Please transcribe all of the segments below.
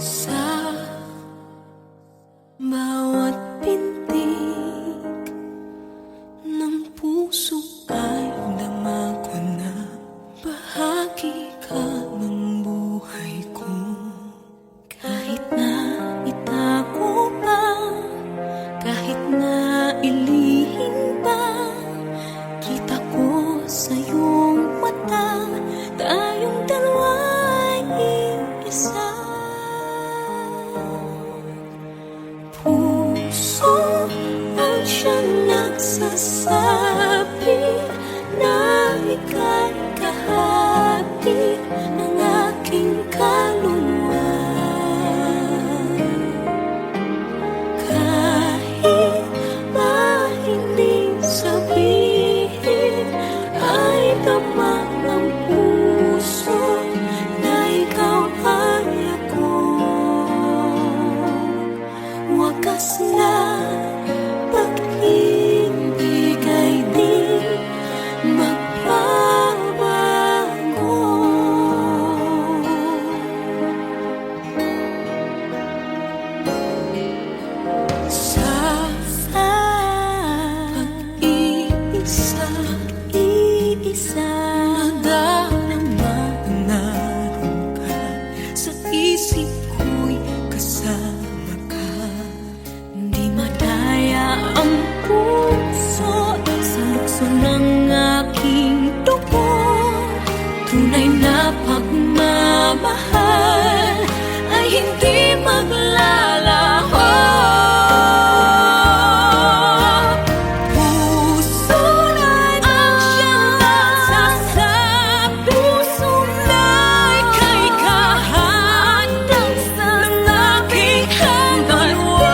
Sa bawat pintig ng puso ay dama ko na bahagi ka ng buhay ko. Kahit na itago pa, kahit na ilihim pa, kita ko sa iyong mata, tayong dalawa'y iisa. Puso ang siyang nagsasabi na ika'y kahati ng aking kaluluwa. Kahit ba hindi sabihin, ay tama ng puso na ikaw ay ako. Wakas na pag-ibig ay di magbabago. Sa pag-iisa, nadarama na naroon ka sa isip ko'y kasama ka. Di madaya ang puso sa lukso ng aking dugo. Tunay na pagmamahal ay hindi maglalaho. Puso na ang siyang nagsasabi, puso na ika'y kahandang sa aking kaluluwa.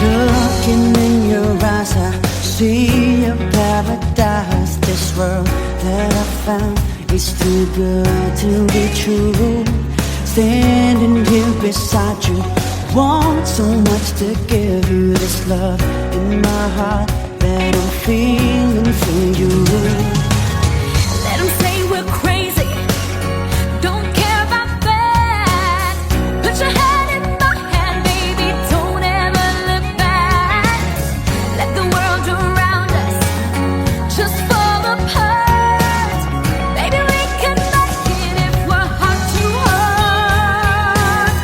Looking in your eyes, I see a paradise. This world that I found is too good to be true. Standing here beside you, want so much to give you this love in my heart that I'm feeling for you. Let 'em say we're crazy, don't care about that. Put your hand in my hand, baby, don't ever look back. Let the world around us just fall apart. Baby, we can make it if we're heart to heart.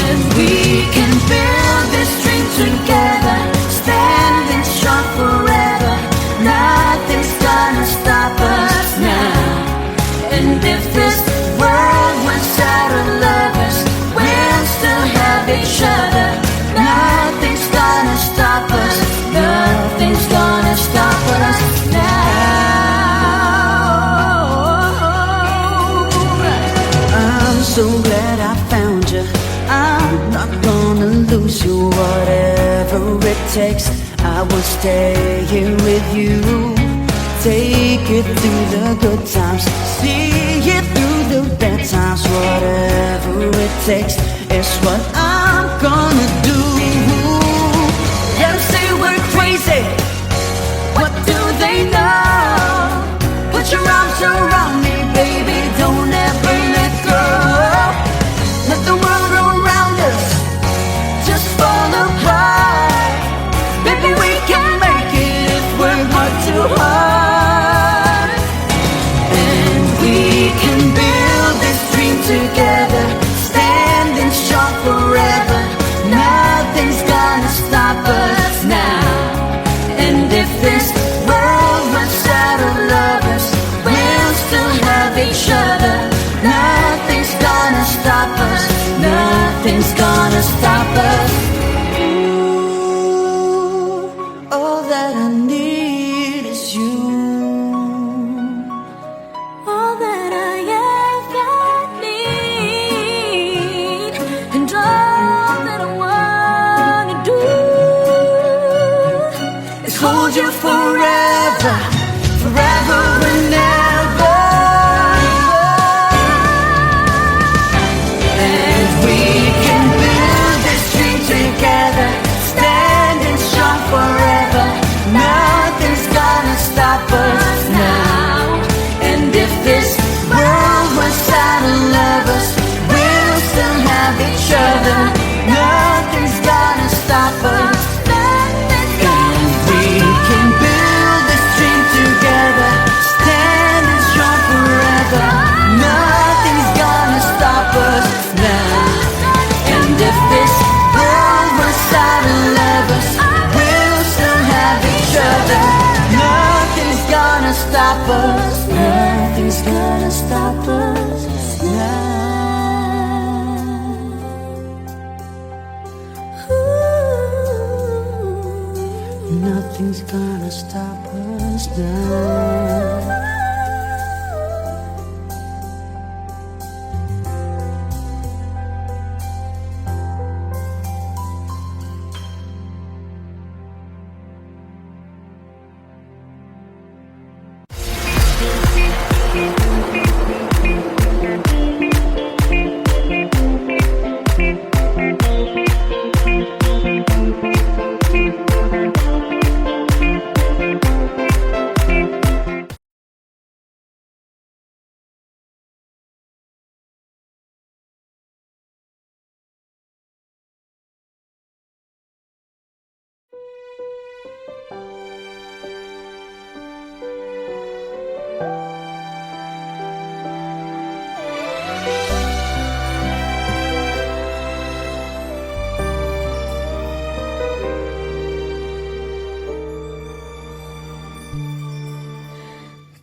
And we can build this dream lose you. Whatever it takes, I will stay here with you. Take it through the good times, see it through the bad times. Whatever it takes is what I'm gonna do. Let them say we're crazy, what do they know? Put your arms around me, baby, don't ever let go. Let the world around us just fall apart. Baby, we can make it if we're not too hard. And we can build this dream together, standing strong forever. Nothing's gonna stop us now. And if this world runs out of lovers, we'll still have each other. Nothing's gonna stop us. Nothing's gonna stop us. Ooh, all that I need is you. All that I ever need, and all that I wanna do Is hold you forever, forever and ever. And we can build this dream together, standing strong forever. Nothing's gonna stop us now. And if this world was out of lovers, we'll still have each other. Nothing's gonna stop us. And we can build this dream together, standing strong forever. Nothing's gonna stop us now. And if this world was out of lovers, we'll still have each other. Nothing's gonna stop us. Nothing's gonna stop us now. Nothing's gonna stop us now.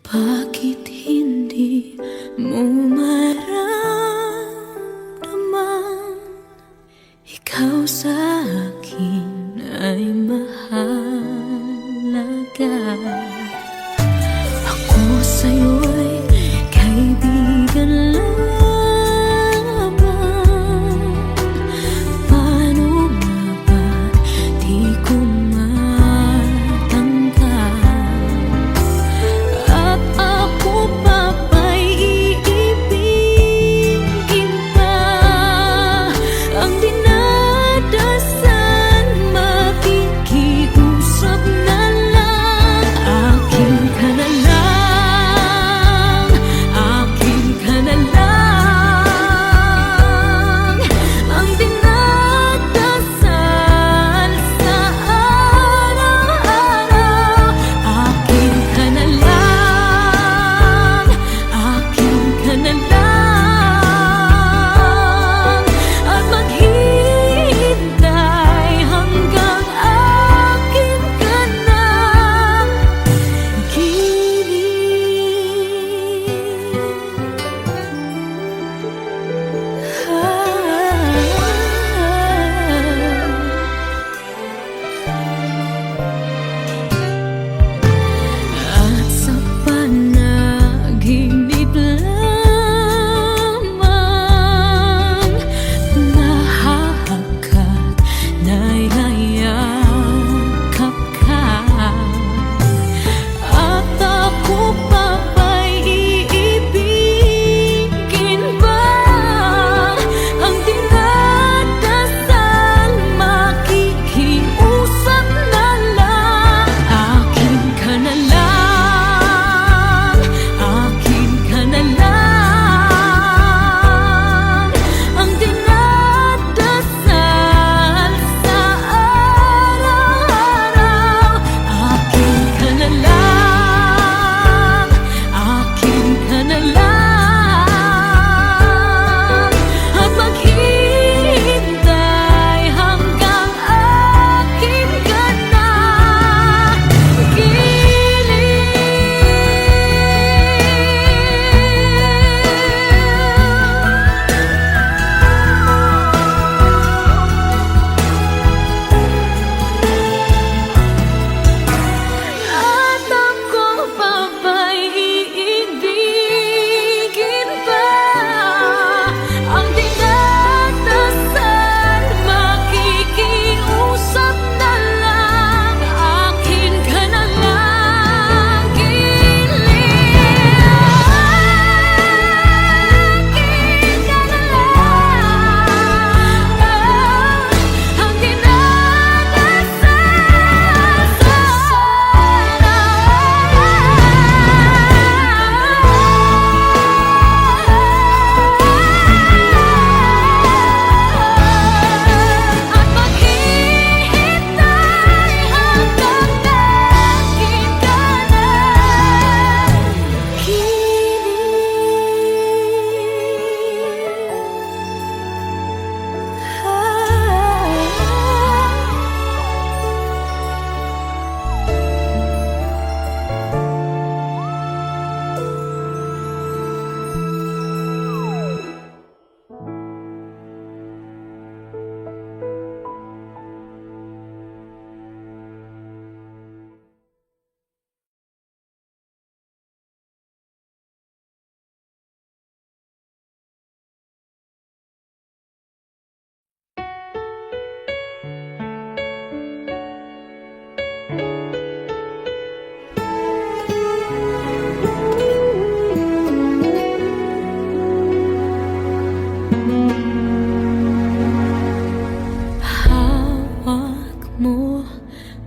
Bakit hindi mo maramdaman? Ikaw sa akin ay mahalaga. Ako sa'yo'y kaibigan lamang. Paano nga ba di ko matanggap? At ako pa ba'y iibigin pa? Ang dinadasan, makikiusap na lang.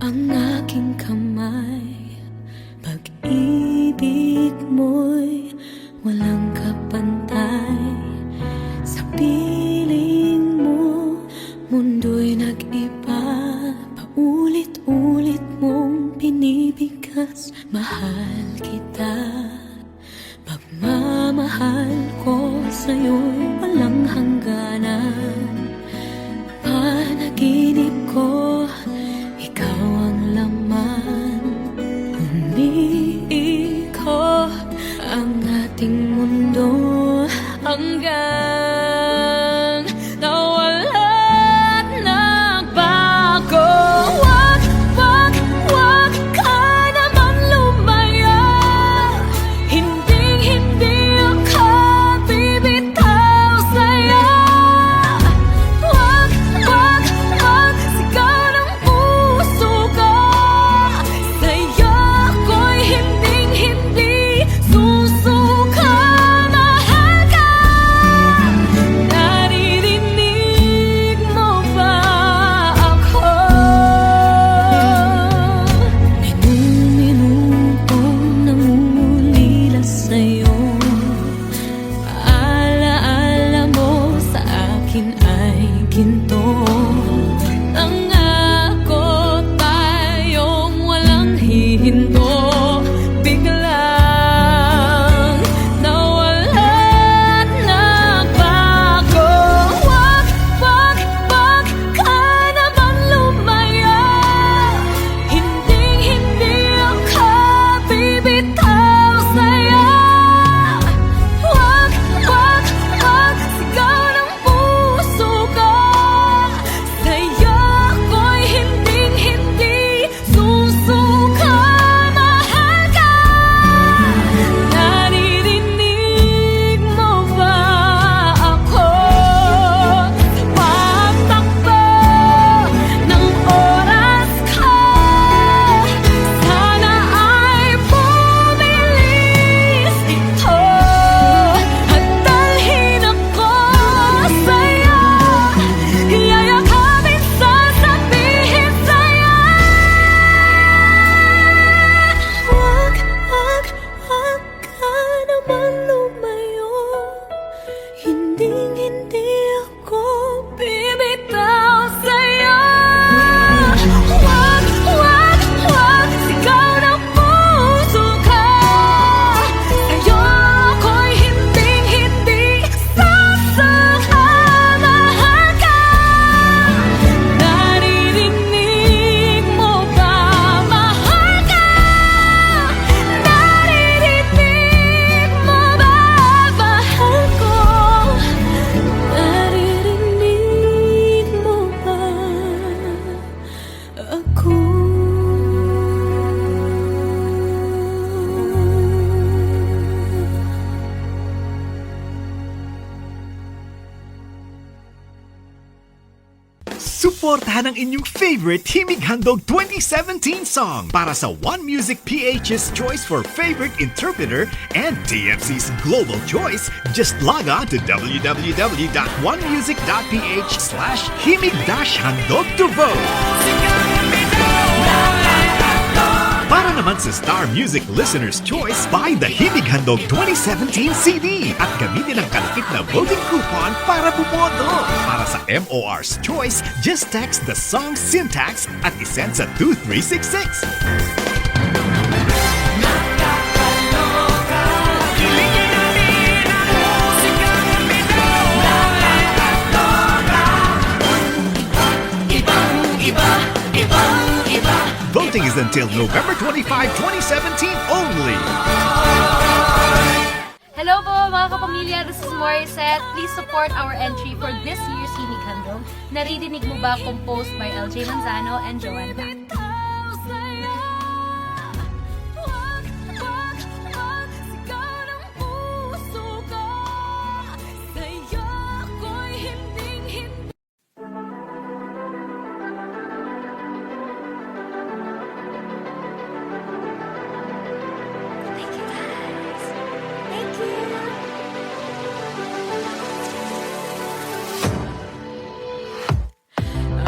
ang aking kamay. Pag-ibig mo'y walang kapantay. Sa piling mo, mundo'y nag-iba. Paulit-ulit mong binibigkas. Mahal kita. Pagmamahal ko sa'yo'y walang hangganan. Panaginip ko, ikaw ang laman. Umiikot ang ating mundo hanggang nawala't nagbago. Wag, wag, wag ka naman lumaya. Hindi ako bibitaw sa'yo. Wag, wag, wag, sigaw ng puso ko. Sa'yo ako'y hindi susuka. Mahal ka. Naririnig mo ba ako? Minu-minutong nangungulila sa'yo. Alaala mo sa akin ay ginto. Nangako tayong walang hihinto. Biglang nawala't nagbago. Wag, wag, wag ka naman lumaya. Hindi ako bibitaw sa'yo. Wag, wag, wag, sigaw ng puso ko. Sa'yo ako'y hindi susuka. Mahal ka. Naririnig mo ba ako? Pagtakbo ng oras ko, sana ay bumilis ito. At dalhin ako sa'yo. Yayakapin, sasabihin sa'yo. Wag, wag, wag ka naman lumayo. Hindi ako bibitaw sa'yo. Wag, wag, wag, sigaw ng puso ko. Sa'yo ako'y hindi sasuka. Mahal ka. Naririnig mo ba? Mahal ka. Naririnig mo ba? Mahal ko. Naririnig mo ba ako? Suportahan ang inyong favorite Himig Handog 2017 song para sa One Music PH's choice for favorite interpreter and TFC's global choice. Just log on to www.onemusic.ph/himig-handog to vote. Para naman sa Star Music Listener's Choice, buy the Himig Handog 2017 CD at gamitin ang kalakip na voting coupon para bumoto. Para sa MOR's Choice, just text the song syntax at isend sa 2366. Voting is until November 25, 2017 only. Hello po mga kapamilya, this is Morissette. Please support our entry for this year's Himig Handog. Naririnig mo ba? Composed by LJ Manzano and Joanne Tan.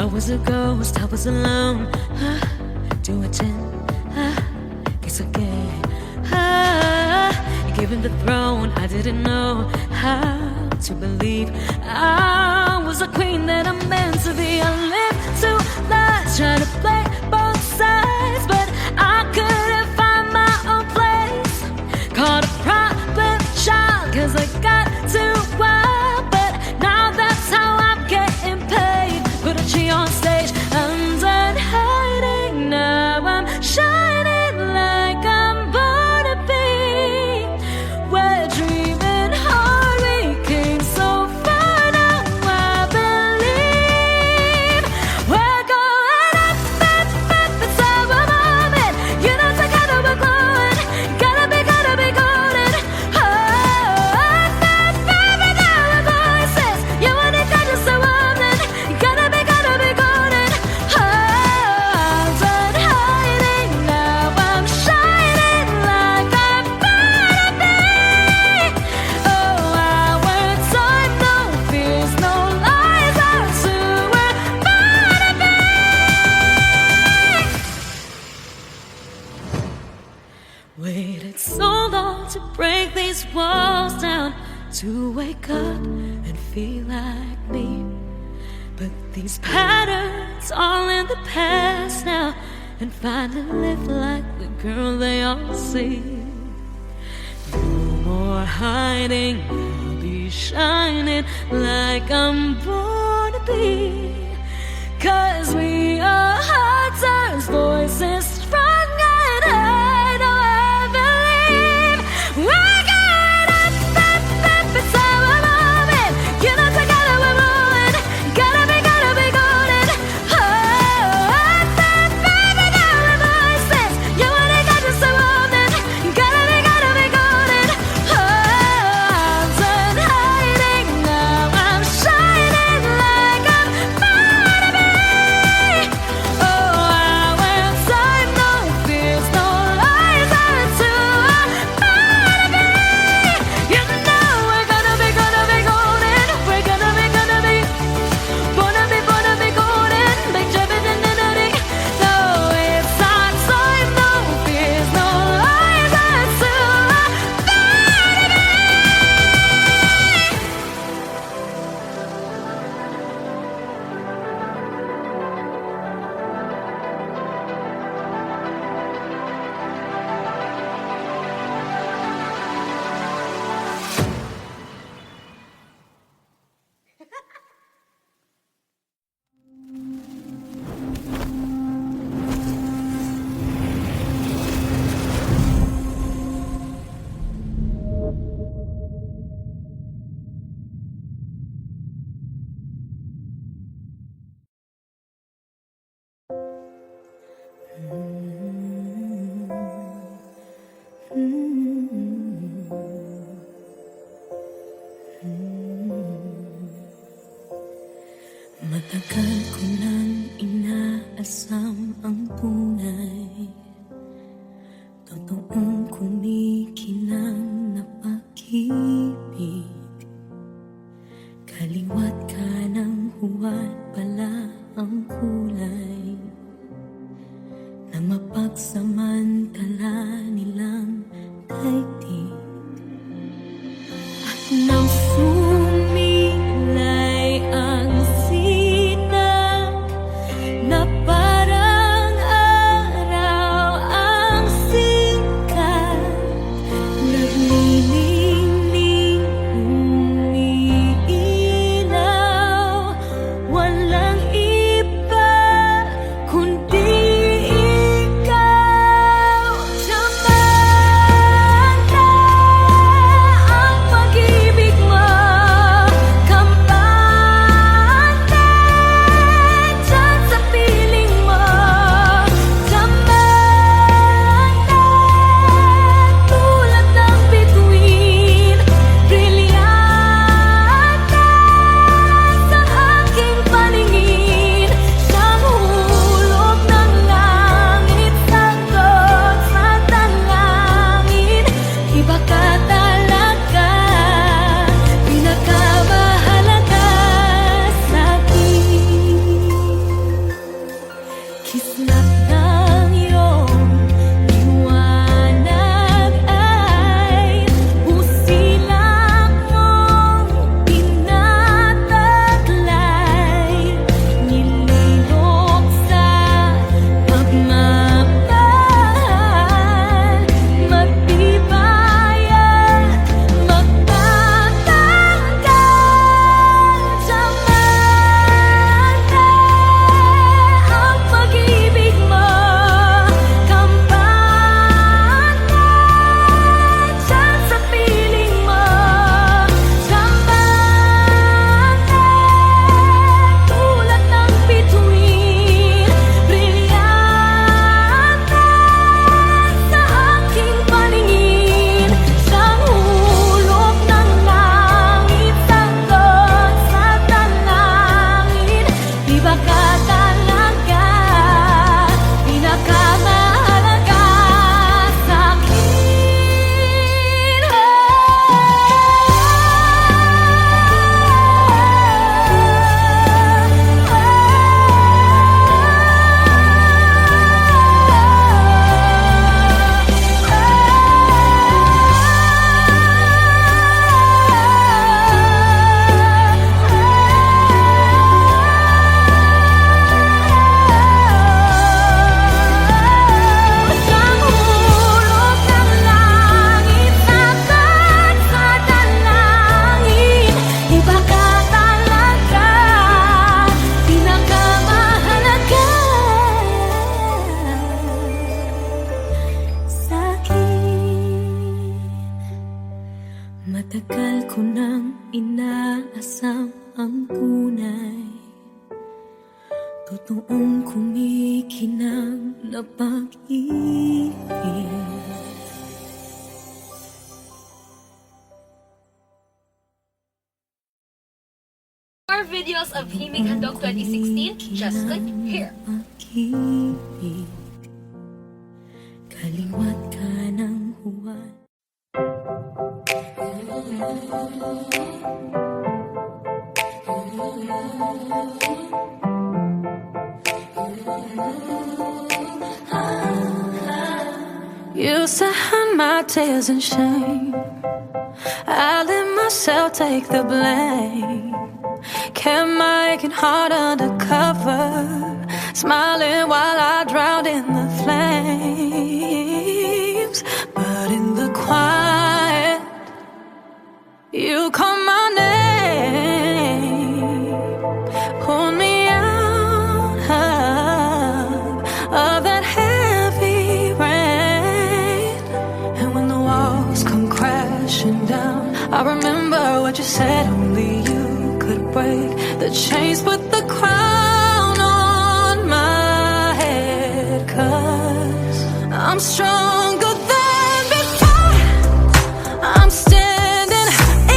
I was a ghost, I was alone. do it 10 guess again. You gave him the throne. I didn't know how to believe I was a queen that I'm meant to be. I lived two lives trying to play both sides, but I couldn't find my own place. Caught a problem child, cause I got too wild, but now that's how I'm getting paid. Put a G on stage, I'm done hiding. Now I'm shining like I'm born to be. We're dreaming hard, we came so far, now I believe we're going up, it's our moment. You know together we're glowing. Gotta be golden. Oh, up, voices. You want it, got just a woman. Gotta be golden. Oh, I'm done hiding, now I'm shining like I'm born to be. Oh, our time, no fears, no lies, that's who we're born to be. Waited so long to break these walls down, to wake up and feel like me. But these patterns all in the past now, and finally live like the girl they all see. No more hiding, I'll be shining like I'm born to be. Cause we are hunters, voices strong and I know I believe we're going up, it's our moment. You know together we're rolling. Gotta be golden. Oh, up, voices. You want it, got just a woman. Gotta be golden. Oh, I'm done hiding, now I'm shining like I'm born to be. Oh, our time, no fears, no lies, that's who I'm born to be. You know we're gonna be golden. We're gonna be born to be golden. Make jumping in the nutty. No, it's our time, no fears, no lies, that's who I'm born to Matagal ko nang inaasam ang tunay, totoong kumikinang na pag-ibig. Kaliwat kanang huwad pala ang kulay na mapagsamantala nilang daigdig. At nang sumilay ang sinag na parang araw ang sikat, naglilingling umiilaw, walang iba kundi ikaw. Tsamada ang pag-ibig mo, kampante dyan sa piling mo. Tsamada tulad ng bituin, brilyante sa aking paningin. Siyang hulog ng langit, sagot sa dalangin. Iba ka talaga, pinakamahalaga sa'kin. Kislap ng ko nang inaasam ang tunay, totoong kumikinang na pag-ibig. More videos of Himig Handog 2016, just click here. Pag-ibig, kaliwat ka ng huwad. Used to hide my tears and shame, I let myself take the blame. Kept making heart undercover, smiling while I drowned in the flames. But in the quiet, you called my name, pulled me out of that heavy rain. And when the walls come crashing down, I remember what you said, only you could break the chains, put the crown on my head. 'Cause I'm stronger than before, I'm standing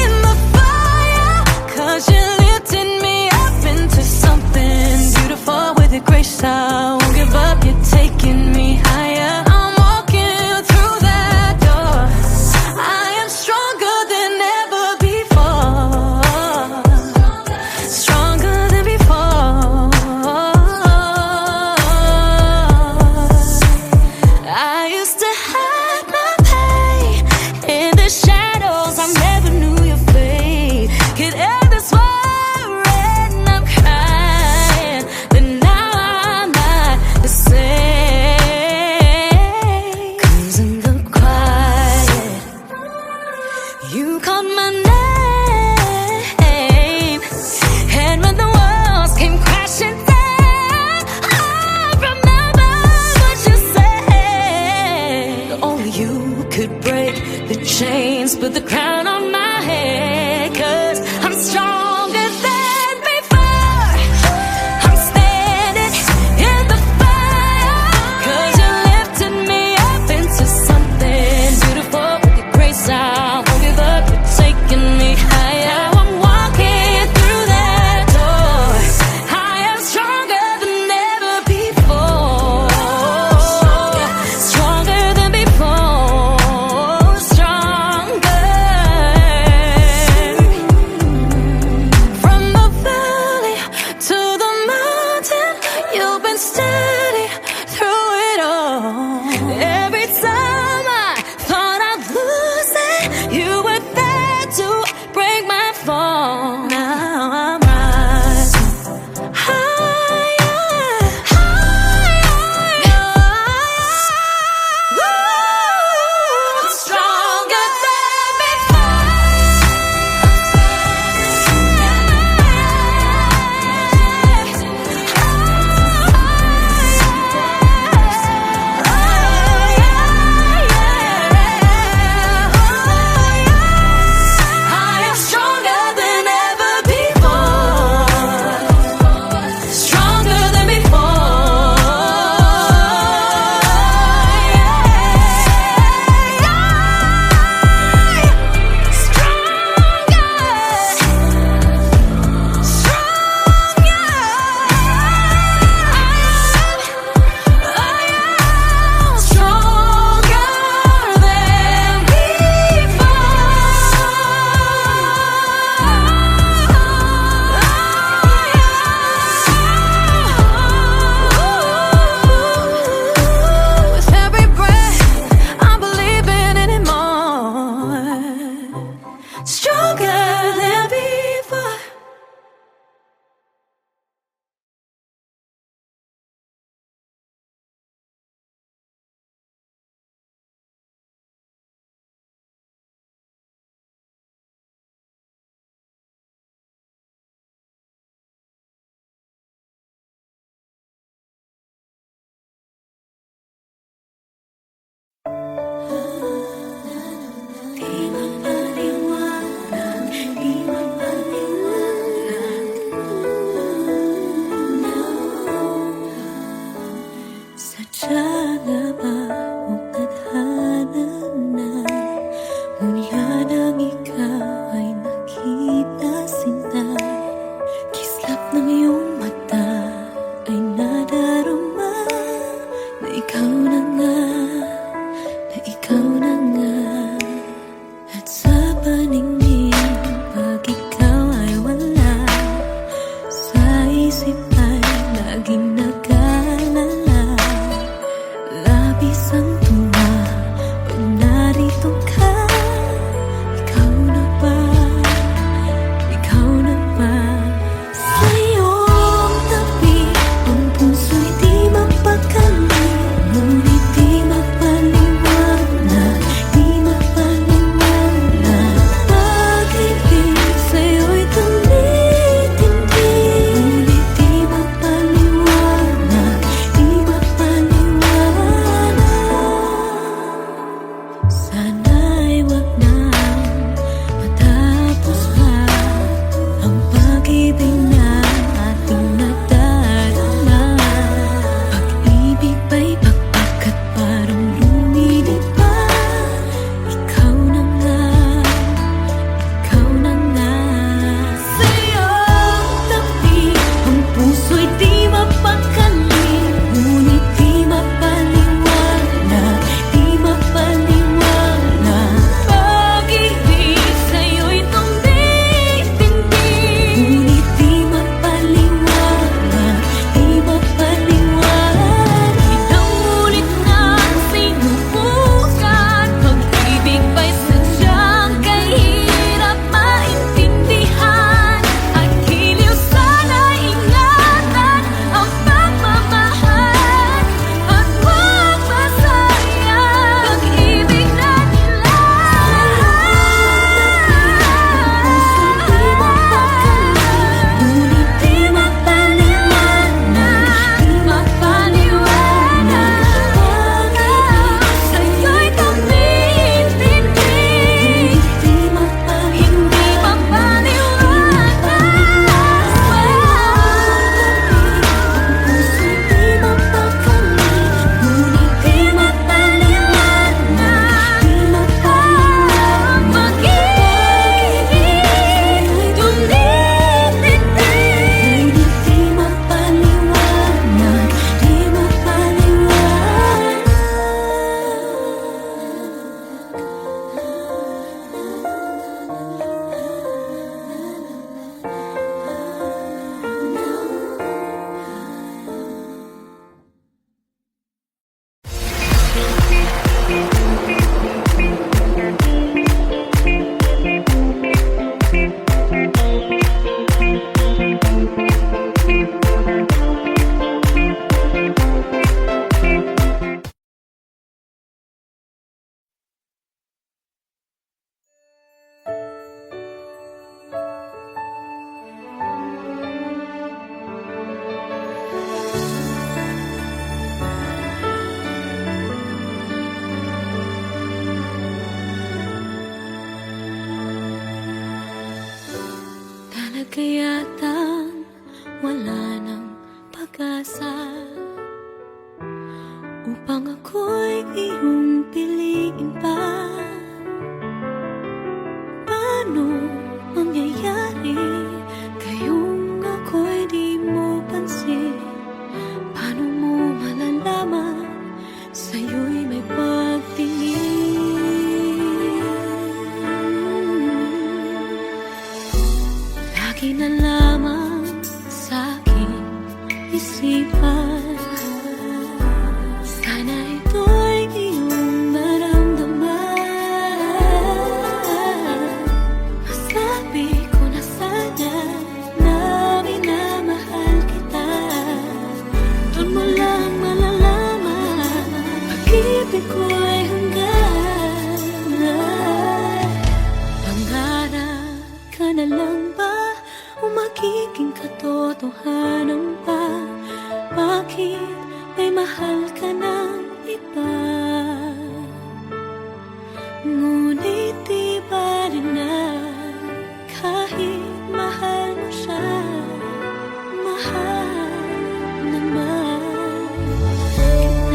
in the fire. 'Cause you lifted me up into something beautiful. With your grace I won't give up, you're taking me higher. I'm walking through that door, I am stronger than ever before, stronger than before. I used to hide my pain in the shadows, I never knew your fate could end this war, and I'm crying, but now I'm not the same. 'Cause in the quiet, you called my name, and when the walls came crashing down, I remember what you said. Only you could break the chains, put the crown on my head. 'Cause I'm stronger than before, I'm standing in the fire. 'Cause you lifted me up into something beautiful. With your grace I won't give up, you're taking me higher. Now I'm walking through that door, I am stronger than ever before, stronger than before, stronger. Sadya nga ba o tadhana na ngunyan ang ikaw ay nakita sinta? Kislap ng iyong mata ay nadarama na ikaw na nga, na ikaw na nga. At sa paningin pag ikaw ay wala, sa isip ay laging nag-aalala. Labis ang tuwa pag narito ka. Ikaw na ba? Ikaw na ba? Sa iyong tabi ang puso'y di mapakali, ngunit di mapaliwanag, di mapaliwanag. Pag-ibig sa'yo'y tumitindi, ngunit di mapaliwanag, di mapaliwanag. Sana'y wag na matapos pa ang pag-ibig na ating nagdarana. Pag-ibig ba'y pakpak at parang lumilip pa? Ikaw na nga, ikaw na nga. Sa iyong tabi ang puso'y di mapakali, ngunit di mapaliwanag, di mapaliwanag. Pag-ibig sa'yo'y tumitindi, ngunit di mapaliwanag, di mapaliwanag. Ilang ulit nang sinubukan, pag-ibig ba'y sadyang kahirap maintindihan? At giliw sana'y ingatan ang pagmamahal, at huwag masayang pag-ibig na nila. Ngunit di mapaliwanag, di mapaliwanag. Pag-ibig sa'yo'y tumitindi, hindi mapaliwanag. Puso'y di mapakali, ngunit di mapaliwanag, di mapaliwanag. Pag-ibig tumitindi, ngunit di mapaliwanag, di talaga yatang wala ng pag-asa upang ako'y iyong piliin pa. Paano mangyayari kayong ako'y di mo pansin? Paano mo malalaman sa'yo'y may pagtingin? Lagi na lamang sa'king isipan, sana ito'y iyong maramdaman. Masabi ko na sana na minamahal kita. Doon mo lang malalaman pag-ibig ko'y hanggan. Pangarap ka na lang ba o magiging katotohanan pa? Bakit may mahal ka ng iba? Ngunit di ba rin na kahit mahal mo siya, mahal naman kita.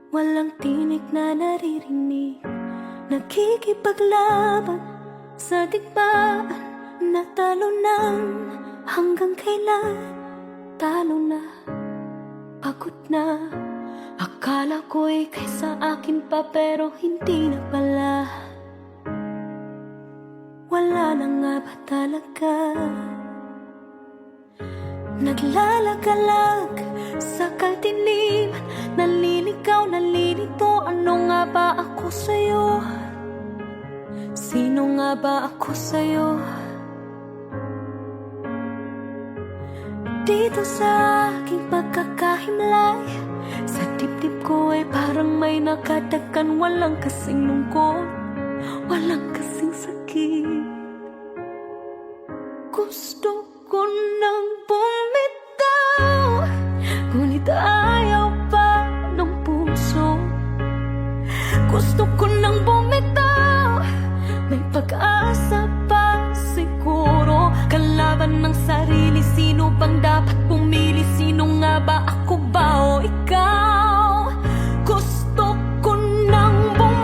Walang tinig na naririnig, nakikipaglaban sa digmaan. Natalo ng hanggang kailan, talo na, pagod na. Akala ko'y kaysa akin pa pero hindi na pala. Wala na nga ba talaga? Naglalagalag sa kadiliman, naliligaw, nalilito. Ano nga ba ako sa'yo? Sino nga ba ako sa'yo? Dito sa aking pagkakahimlay, sa dibdib ko ay parang may nakatakan. Walang kasing lungkot, walang kasing sakit. Gusto ko nang bumitaw, ngunit ayaw pa ng puso. Gusto ko nang bumitaw, may pag-asa pa siguro. Kalaban ng sarili, sino bang dapat pumili? Sino nga ba, ako ba o ikaw? Gusto ko nang bumitaw.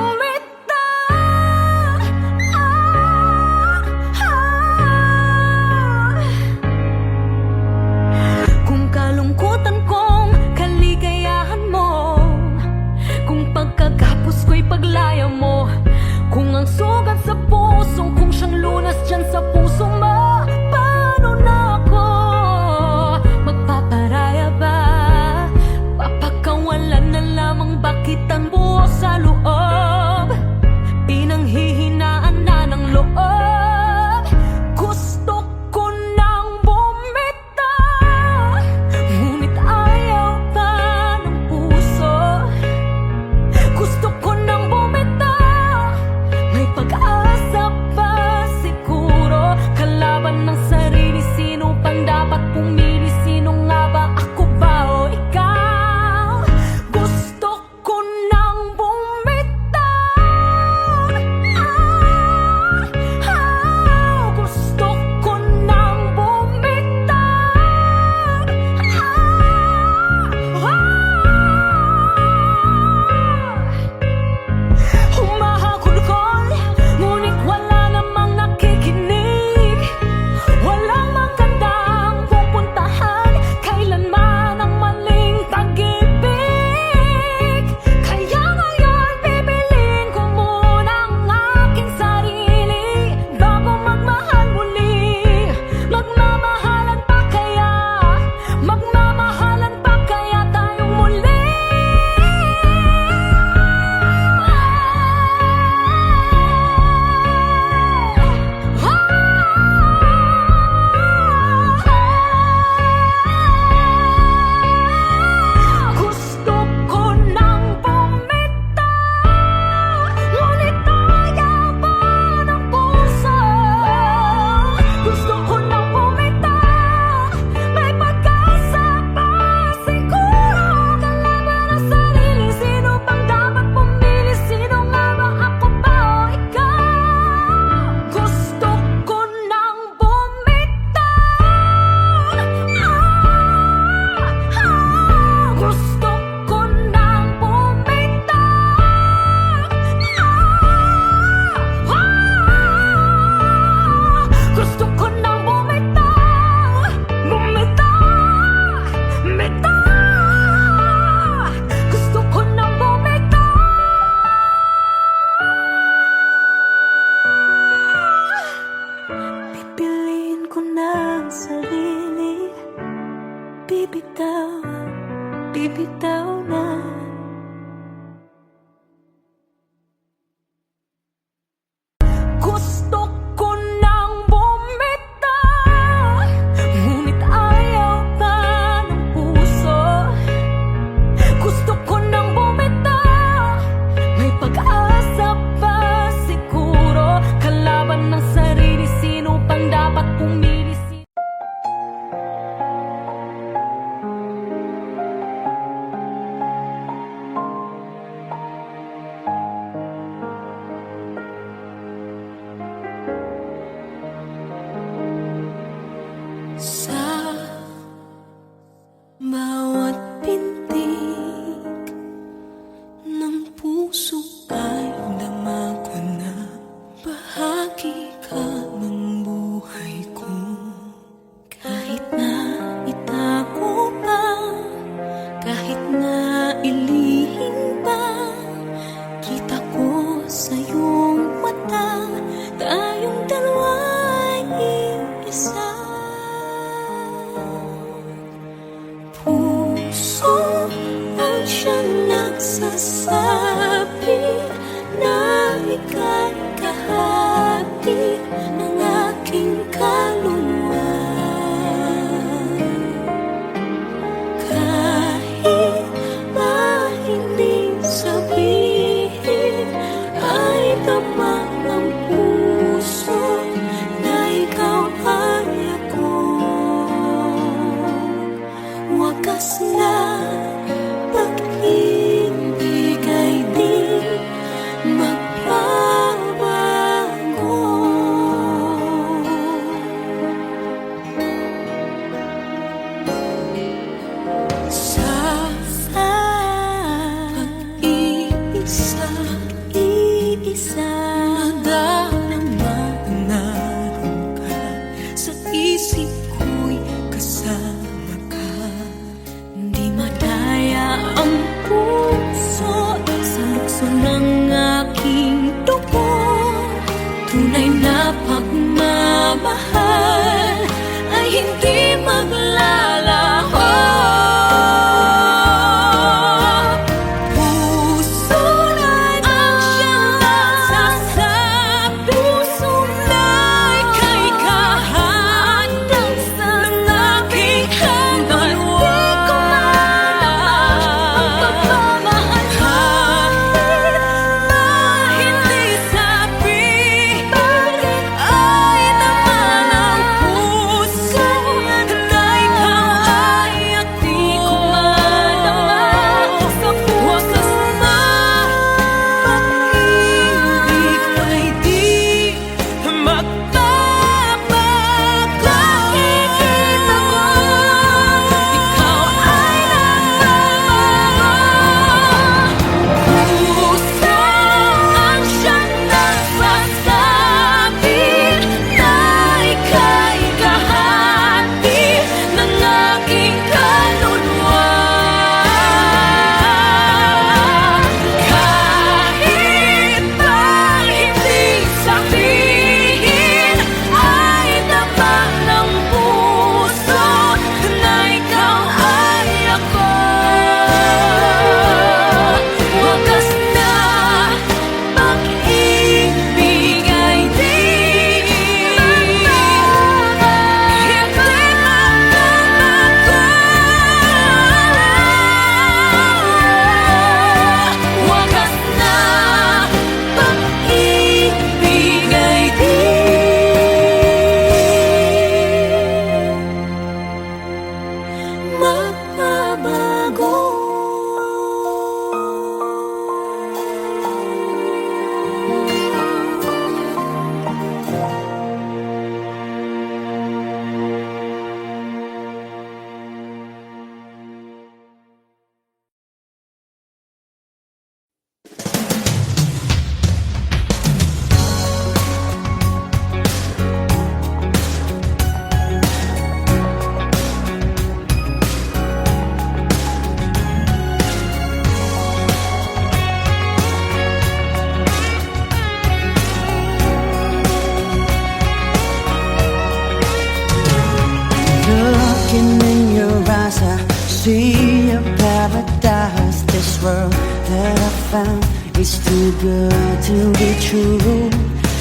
world that I found is too good to be true.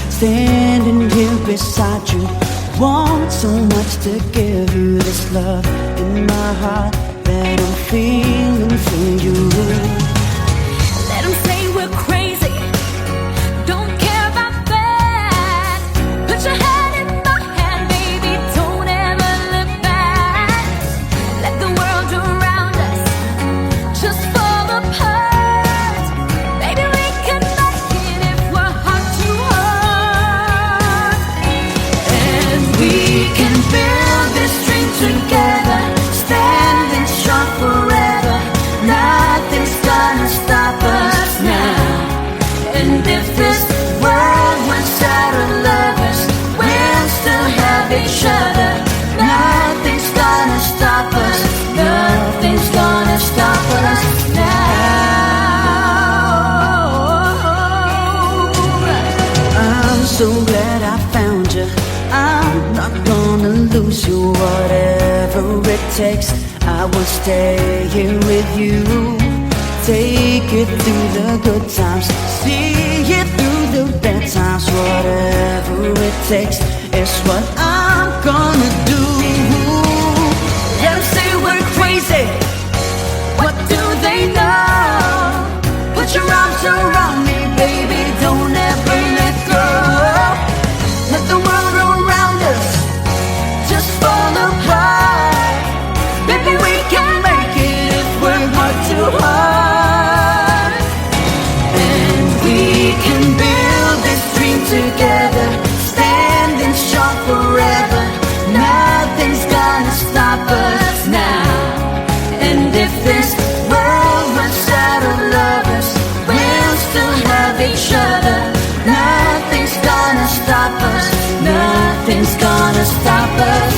Standing here beside you, want so much to give you this love in my heart that I'm feeling for you. Let them say we're crazy, don't care about that. Put your hand in my hand, baby, don't ever look back. Let the world around us just fall apart. Baby, we can make it if we're heart to heart. And we can build this dream together, standing strong forever. Nothing's gonna stop us now. And if this world runs out of lovers, we'll still have each other. Nothing's gonna stop us. Nothing's gonna stop us now. I'm so glad I found you. I'm not gonna lose you. Whatever it takes, I will stay here with you. Take it through the good times, see it through the bad times. Whatever it takes is what I'm gonna do. Let them say we're crazy, what do they know? Put your arms around me, baby, don't ever let go. Let the world around us just fall apart. Baby, we can make it if we're heart to heart. And we can build this dream together, standing strong forever. Nothing's gonna stop us now. And if this world runs out of lovers, we'll still have each other. Nothing's gonna stop us. Nothing's gonna stop us.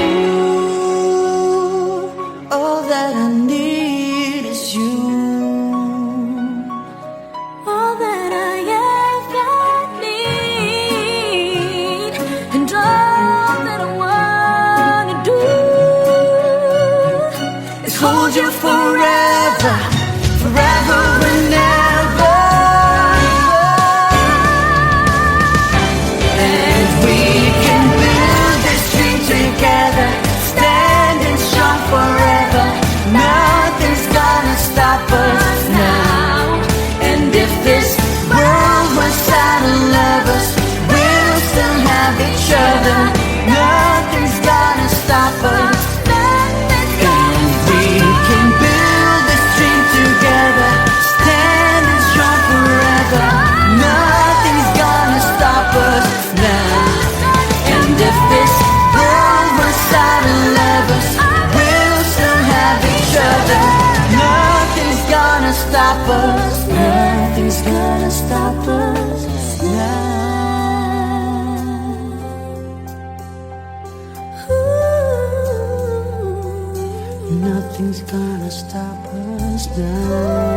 Ooh, all that I need is you. All that I ever need, and all that I wanna do Is hold you forever, forever and ever. And we can build this dream together, standing strong forever. Nothing's gonna stop us now. And if this world runs out of lovers, we'll still have each other. Nothing's gonna stop us. And we can build this dream together, standing strong forever. Nothing's gonna stop us now. And if this world runs out of lovers, we'll still have each other. Nothing's gonna stop us. Nothing's gonna stop us now. Nothing's gonna stop us now.